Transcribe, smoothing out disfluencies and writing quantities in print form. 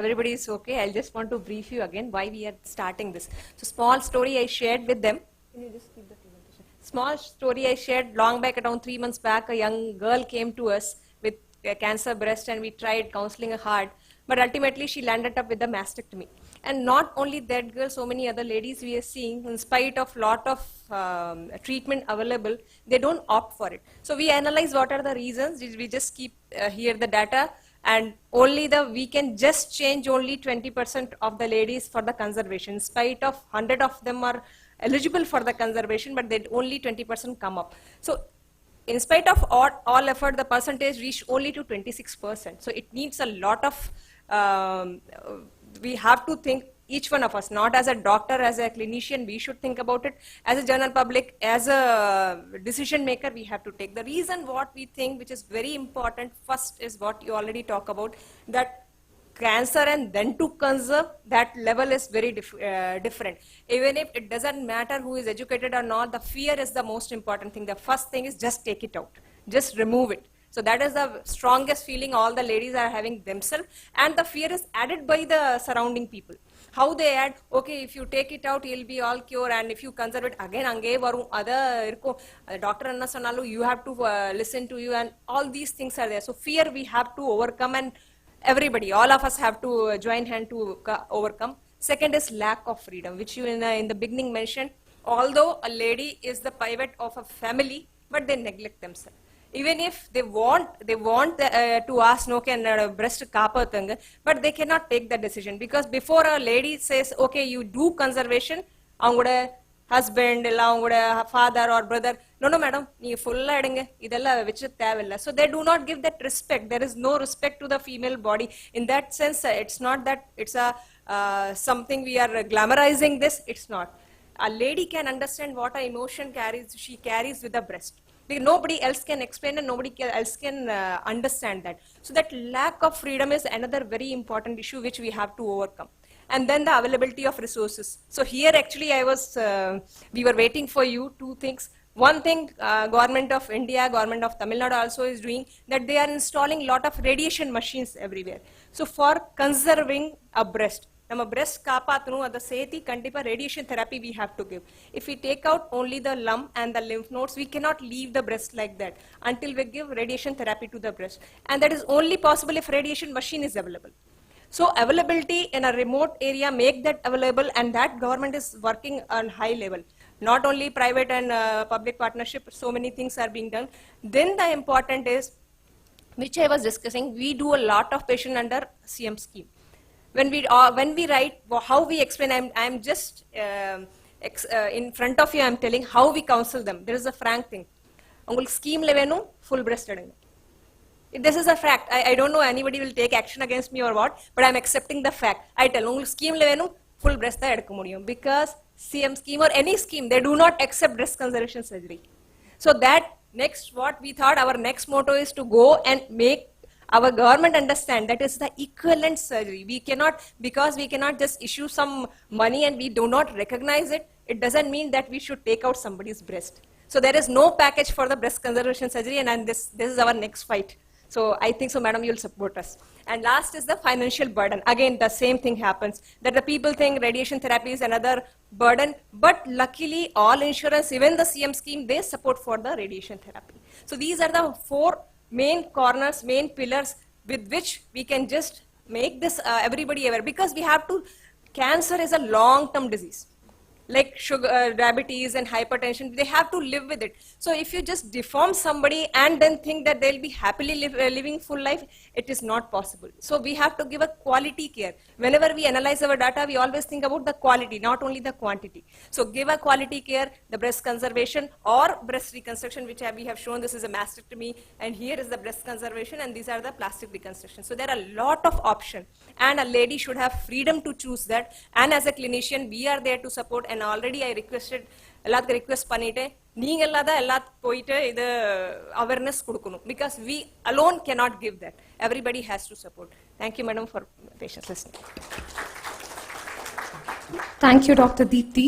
Everybody is okay. I'll just want to brief you again why we are starting this. So small story I shared with them. Can you just keep the presentation? Small story I shared long back, around 3 months back. A young girl came to us with a cancer breast, and we tried counseling her hard. But ultimately, she landed up with a mastectomy. And not only that girl, so many other ladies we are seeing, in spite of lot of treatment available, they don't opt for it. So we analyze what are the reasons. We just keep here the data. And we can just change only 20% of the ladies for the conservation. In spite of 100 of them are eligible for the conservation, but they only 20% come up. So in spite of all effort, the percentage reached only to 26%. So it needs a lot of, we have to think, each one of us, not as a doctor, as a clinician, we should think about it. As a general public, as a decision maker, we have to take. The reason what we think, which is very important, first is what you already talk about, that cancer and then to conserve, that level is very different. Even if it doesn't matter who is educated or not, the fear is the most important thing. The first thing is just take it out, just remove it. So that is the strongest feeling all the ladies are having themselves, and the fear is added by the surrounding people. How they add, okay, if you take it out, you'll be all cured, and if you conserve it, again, other doctor anna sonnalu, you have to listen to you, and all these things are there. So fear we have to overcome, and everybody, all of us have to join hand to overcome. Second is lack of freedom, which you in the beginning mentioned. Although a lady is the pivot of a family, but they neglect themselves. Even if they want to ask no can breast kapathanga, but they cannot take that decision, because before a lady says, okay, you do conservation, avangode husband illa avangode father or brother, no madam, nee full edunga idella vechu thevilla. So they do not give that respect. There is no respect to the female body. In that sense, it's not that it's a something we are glamorizing this. It's not. A lady can understand what a emotion she carries with the breast. Nobody else can explain, and nobody else can understand that. So that lack of freedom is another very important issue which we have to overcome. And then the availability of resources. So here actually we were waiting for you, two things. One thing, Government of India, Government of Tamil Nadu also is doing, that they are installing lot of radiation machines everywhere. So for conserving a breast, ನಮ್ಮ breast ಕಾಪಾತನು ಅದ ಸೇತಿ ಕಂಡಿಪ radiation therapy we have to give. If we take out only the lump and the lymph nodes, we cannot leave the breast like that until we give radiation therapy to the breast. And that is only possible if radiation machine is available. So availability in a remote area, make that available, and that government is working on high level. Not only private and public partnership, so many things are being done. Then the important is, which I was discussing, we do a lot of patient under CM scheme. When we write, how we explain, I'm just in front of you, I'm telling how we counsel them. There is a frank thing. Ungalku scheme levenu full breast edunga. This is a fact. I don't know anybody will take action against me or what, but I'm accepting the fact. I tell ungalku scheme levenu full breast da edukka mudiyum, because CM scheme or any scheme, they do not accept breast conservation surgery. So that next, what we thought, our next motto is to go and make our government understand that is the equivalent surgery. We cannot, because we cannot just issue some money and we do not recognize it, it doesn't mean that we should take out somebody's breast. So there is no package for the breast conservation surgery, and this is our next fight. So I think so, madam, you'll support us. And last is the financial burden. Again, the same thing happens, that the people think radiation therapy is another burden, but luckily all insurance, even the CM scheme, they support for the radiation therapy. So these are the four main corners, main pillars with which we can just make this everybody aware, because we have to, cancer is a long-term disease. Like sugar, diabetes and hypertension, they have to live with it. So if you just deform somebody and then think that they'll be happily living full life, it is not possible. So we have to give a quality care. Whenever we analyze our data, we always think about the quality, not only the quantity. So give a quality care, the breast conservation or breast reconstruction, which we have shown. This is a mastectomy, and here is the breast conservation, and these are the plastic reconstruction. So there are a lot of options, and a lady should have freedom to choose that. And as a clinician, we are there to support. And already I requested, எல்லாத்துக்கு request பண்ணிட்டேன், நீங்க எல்லாத் போயிட்டு இது awareness கொடுக்கணும், because we alone cannot give that. Everybody has to support. Thank you, madam, for patience listening. Thank you, Dr. Deepthi.